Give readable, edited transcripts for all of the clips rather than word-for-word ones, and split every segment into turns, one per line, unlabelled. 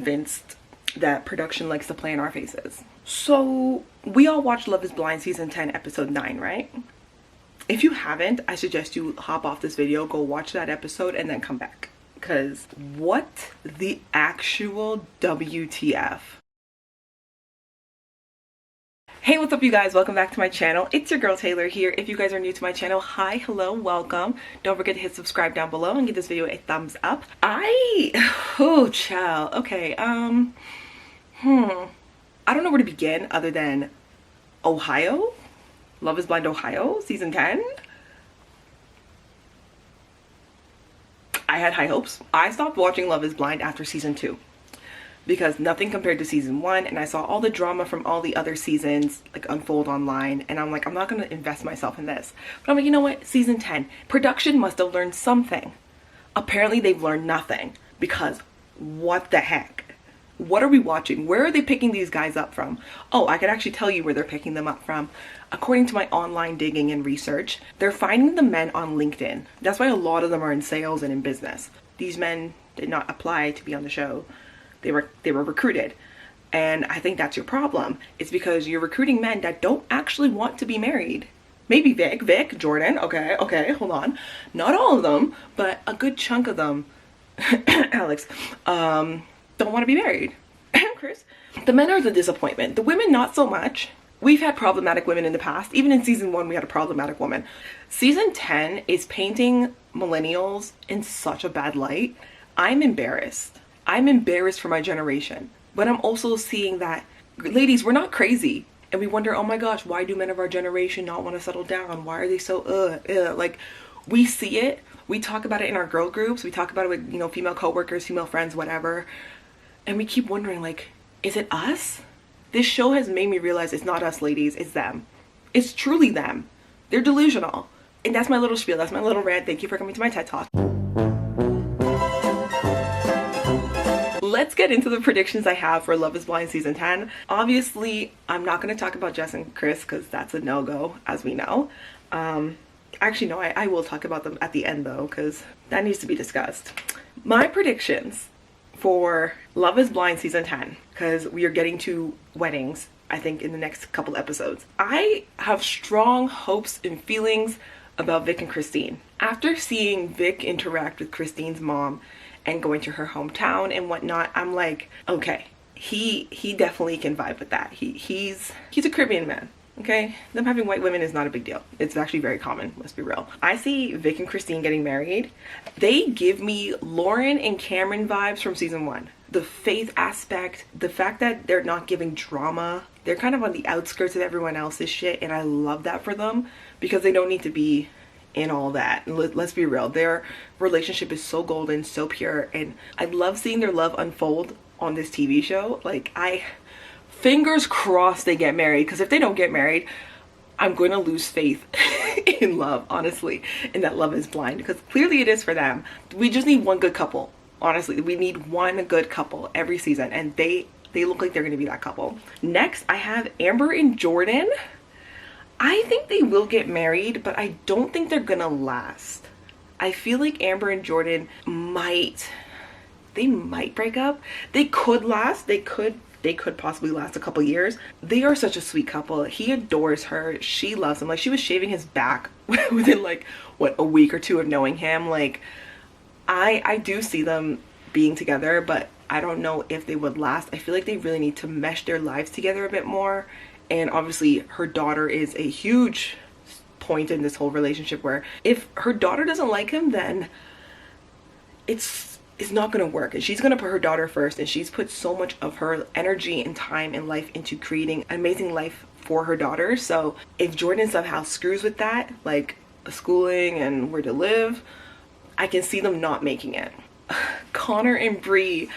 convinced that production likes to play in our faces. So we all watched Love is Blind season 10 episode 9, right? If you haven't, I suggest you hop off this video, go watch that episode, and then come back. Because what the actual WTF? Hey, what's up you guys? Welcome back to my channel. It's your girl Taylor here. If you guys are new to my channel, hi, hello, welcome. Don't forget to hit subscribe down below and give this video a thumbs up. Oh child. Okay, I don't know where to begin other than Ohio? Love is Blind Ohio season 10. I had high hopes. I stopped watching Love is Blind after season 2 because nothing compared to season 1, and I saw all the drama from all the other seasons like unfold online, and I'm like, I'm not gonna invest myself in this. But I'm like, you know what, season 10, production must have learned something. Apparently they've learned nothing, because what the heck? What are we watching? Where are they picking these guys up from? Oh, I could actually tell you where they're picking them up from. According to my online digging and research, they're finding the men on LinkedIn. That's why a lot of them are in sales and in business. These men did not apply to be on the show. They were recruited. And I think that's your problem. It's because you're recruiting men that don't actually want to be married. Maybe Vic, Jordan, okay, hold on. Not all of them, but a good chunk of them, Alex, don't want to be married. Chris. The men are the disappointment. The women, not so much. We've had problematic women in the past. Even in season 1, we had a problematic woman. Season 10 is painting millennials in such a bad light. I'm embarrassed. I'm embarrassed for my generation. But I'm also seeing that, ladies, we're not crazy. And we wonder, oh my gosh, why do men of our generation not want to settle down? Why are they so, Like, we see it. We talk about it in our girl groups. We talk about it with, you know, female coworkers, female friends, whatever. And we keep wondering, like, is it us? This show has made me realize it's not us, ladies. It's them. It's truly them. They're delusional. And that's my little spiel. That's my little rant. Thank you for coming to my TED Talk. Let's get into the predictions I have for Love is Blind season 10. Obviously, I'm not going to talk about Jess and Chris because that's a no-go, as we know. Actually, no, I will talk about them at the end, though, because that needs to be discussed. My predictions for Love is Blind season 10, because we are getting to weddings, I think, in the next couple episodes. I have strong hopes and feelings about Vic and Christine. After seeing Vic interact with Christine's mom and going to her hometown and whatnot, I'm like, okay, he definitely can vibe with that. He's a Caribbean man. Okay, them having white women is not a big deal. It's actually very common, let's be real. I see Vic and Christine getting married. They give me Lauren and Cameron vibes from season 1. The faith aspect, the fact that they're not giving drama. They're kind of on the outskirts of everyone else's shit, and I love that for them because they don't need to be in all that. Let's be real. Their relationship is so golden, so pure, and I love seeing their love unfold on this TV show. Like, fingers crossed they get married, because if they don't get married, I'm going to lose faith in love, honestly, and that Love is Blind, because clearly it is for them. We just need one good couple. Honestly, we need one good couple every season, and they look like they're going to be that couple. Next, I have Amber and Jordan. I think they will get married, but I don't think they're going to last. I feel like Amber and Jordan might break up. They could last. They could possibly last a couple years. They are such a sweet couple. He adores her. She loves him. Like, she was shaving his back within, like, what, a week or 2 of knowing him. Like, I do see them being together, but I don't know if they would last. I feel like they really need to mesh their lives together a bit more. And obviously her daughter is a huge point in this whole relationship, where if her daughter doesn't like him, then it's not going to work, and she's going to put her daughter first, and she's put so much of her energy and time and life into creating an amazing life for her daughter. So if Jordan somehow screws with that, like schooling and where to live, I can see them not making it. Connor and Bree,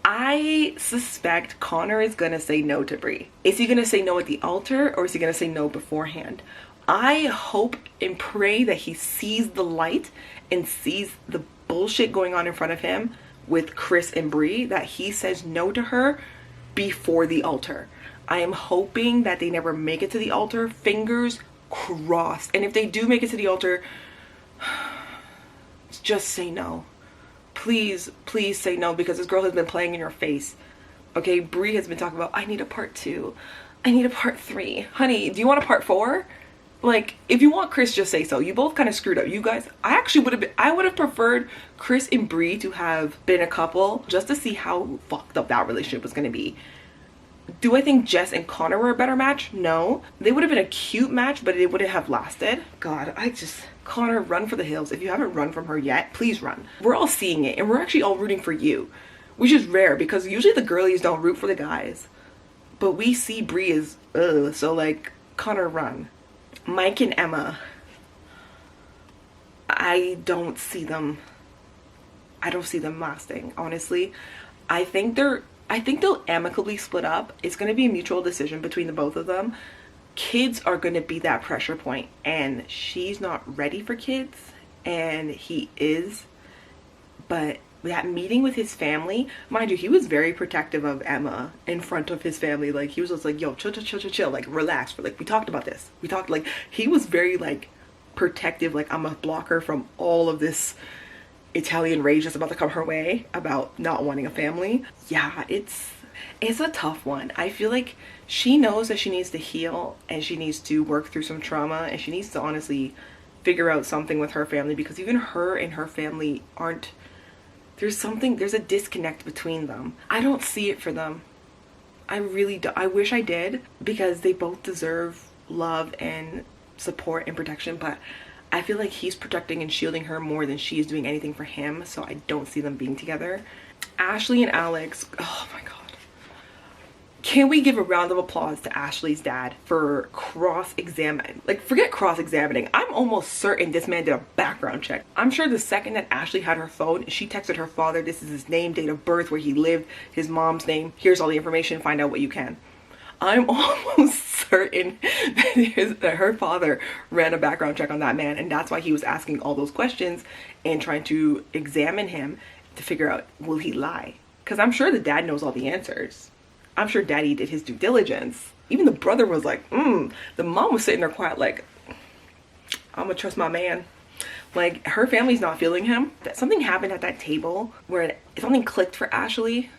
I suspect Connor is going to say no to Bree. Is he going to say no at the altar, or is he going to say no beforehand? I hope and pray that he sees the light and sees the bullshit going on in front of him with Chris and Bree, that he says no to her before the altar. I am hoping that they never make it to the altar. Fingers crossed. And if they do make it to the altar, just say no. please, please say no, because this girl has been playing in your face. Okay, Brie has been talking about, I need a part 2. I need a part 3. Honey, do you want a part 4? Like, if you want Chris, just say so. You both kind of screwed up. You guys, I would have preferred Chris and Brie to have been a couple just to see how fucked up that relationship was going to be. Do I think Jess and Connor were a better match? No. They would have been a cute match, but it wouldn't have lasted. God, Connor, run for the hills. If you haven't run from her yet, please run. We're all seeing it, and we're actually all rooting for you, which is rare because usually the girlies don't root for the guys. But we see Brie as, ugh, so like, Connor, run. Mike and Emma, I don't see them lasting, honestly. I think they'll amicably split up. It's going to be a mutual decision between the both of them. Kids are going to be that pressure point, and she's not ready for kids, and he is. But that meeting with his family, mind you, he was very protective of Emma in front of his family. Like, he was just like, yo, chill, like, relax. Like, we talked about this. Like, he was very, like, protective. Like, I'm a blocker from all of this Italian rage that's about to come her way about not wanting a family. Yeah, it's a tough one. I feel like she knows that she needs to heal, and she needs to work through some trauma, and she needs to honestly figure out something with her family, because even her and her family aren't, there's a disconnect between them. I don't see it for them. I really do. I wish I did, because they both deserve love and support and protection, but I feel like he's protecting and shielding her more than she is doing anything for him, so I don't see them being together. Ashley and Alex, oh my god. Can we give a round of applause to Ashley's dad for cross-examining? Like, forget cross-examining. I'm almost certain this man did a background check. I'm sure the second that Ashley had her phone, she texted her father, this is his name, date of birth, where he lived, his mom's name, here's all the information, find out what you can. I'm almost certain that her father ran a background check on that man, and that's why he was asking all those questions and trying to examine him to figure out, will he lie? Because I'm sure the dad knows all the answers. I'm sure daddy did his due diligence. Even the brother was like, The mom was sitting there quiet like, I'm gonna trust my man. Like, her family's not feeling him. Something happened at that table where something clicked for Ashley,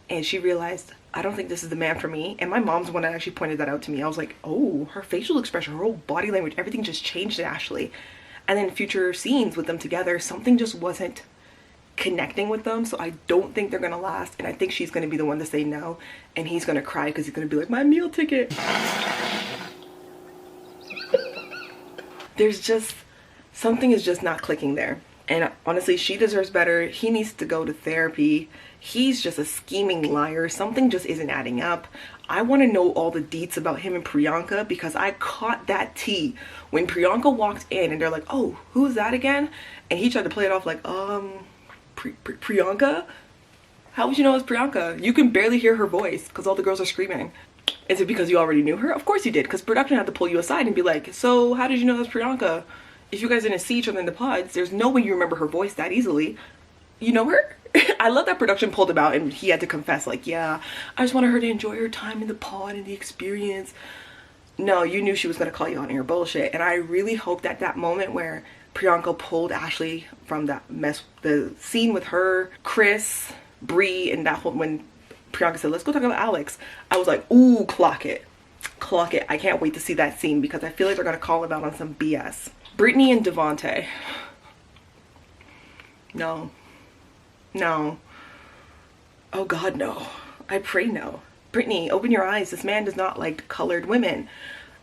and she realized, I don't think this is the man for me. And my mom's the one that actually pointed that out to me. I was like, oh, her facial expression, her whole body language, everything just changed to Ashley. And then future scenes with them together, something just wasn't connecting with them. So I don't think they're gonna last, and I think she's gonna be the one to say no, and he's gonna cry because he's gonna be like, my meal ticket. There's just something is just not clicking there, and honestly, she deserves better. He needs to go to therapy. He's just a scheming liar. Something just isn't adding up. I want to know all the deets about him and Priyanka, because I caught that tea when Priyanka walked in and they're like, oh, who's that again? And he tried to play it off like, Priyanka? How would you know it's Priyanka? You can barely hear her voice because all the girls are screaming. Is it because you already knew her? Of course you did, because production had to pull you aside and be like, so how did you know that's Priyanka? If you guys didn't see each other in the pods, there's no way you remember her voice that easily. You know her? I love that production pulled him out and he had to confess like, yeah, I just wanted her to enjoy her time in the pod and the experience. No, you knew she was going to call you on your bullshit. And I really hope that that moment where Priyanka pulled Ashley from that mess, the scene with her, Chris, Brie, and that whole, when Priyanka said, let's go talk about Alex, I was like, ooh, clock it. Clock it. I can't wait to see that scene, because I feel like they're going to call him out on some BS. Brittany and Devontae. No. No. Oh God, no. I pray no. Brittany, open your eyes. This man does not like colored women.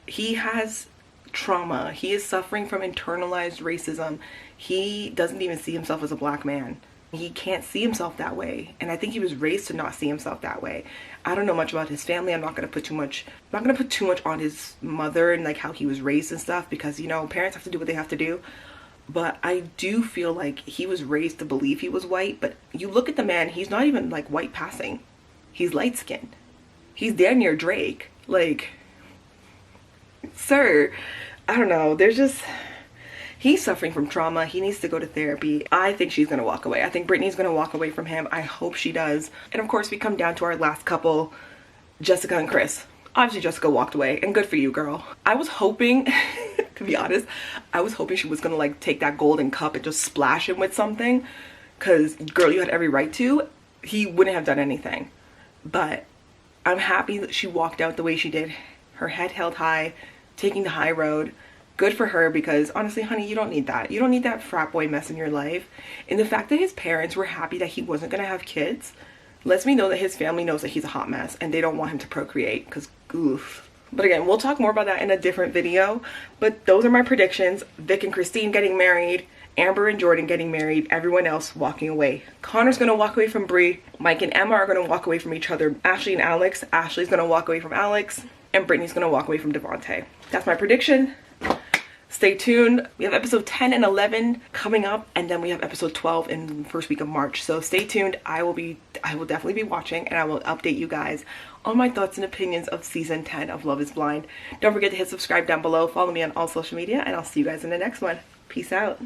He has trauma. He is suffering from internalized racism. He doesn't even see himself as a black man. He can't see himself that way. And I think he was raised to not see himself that way. I don't know much about his family. I'm not going to put too much on his mother and like how he was raised and stuff, because, you know, parents have to do what they have to do. But I do feel like he was raised to believe he was white. But you look at the man, he's not even like white passing. He's light skinned. He's damn near Drake. Like, sir, I don't know. There's just, he's suffering from trauma. He needs to go to therapy. I think she's gonna walk away. I think Brittany's gonna walk away from him. I hope she does. And of course, we come down to our last couple, Jessica and Chris. Obviously, Jessica walked away, and good for you, girl. I was hoping, to be honest, I was hoping she was gonna like take that golden cup and just splash him with something, because girl, you had every right to, he wouldn't have done anything. But I'm happy that she walked out the way she did, her head held high, taking the high road. Good for her, because honestly, honey, you don't need that. You don't need that frat boy mess in your life. And the fact that his parents were happy that he wasn't gonna have kids lets me know that his family knows that he's a hot mess and they don't want him to procreate, because oof. But again, we'll talk more about that in a different video. But those are my predictions. Vic and Christine getting married, Amber and Jordan getting married, everyone else walking away. Connor's gonna walk away from Brie, Mike and Emma are gonna walk away from each other, Ashley and Alex, Ashley's gonna walk away from Alex, and Brittany's gonna walk away from Devontae. That's my prediction. Stay tuned. We have episode 10 and 11 coming up, and then we have episode 12 in the first week of March. So stay tuned. I will definitely be watching, and I will update you guys on my thoughts and opinions of season 10 of Love is Blind. Don't forget to hit subscribe down below. Follow me on all social media, and I'll see you guys in the next one. Peace out.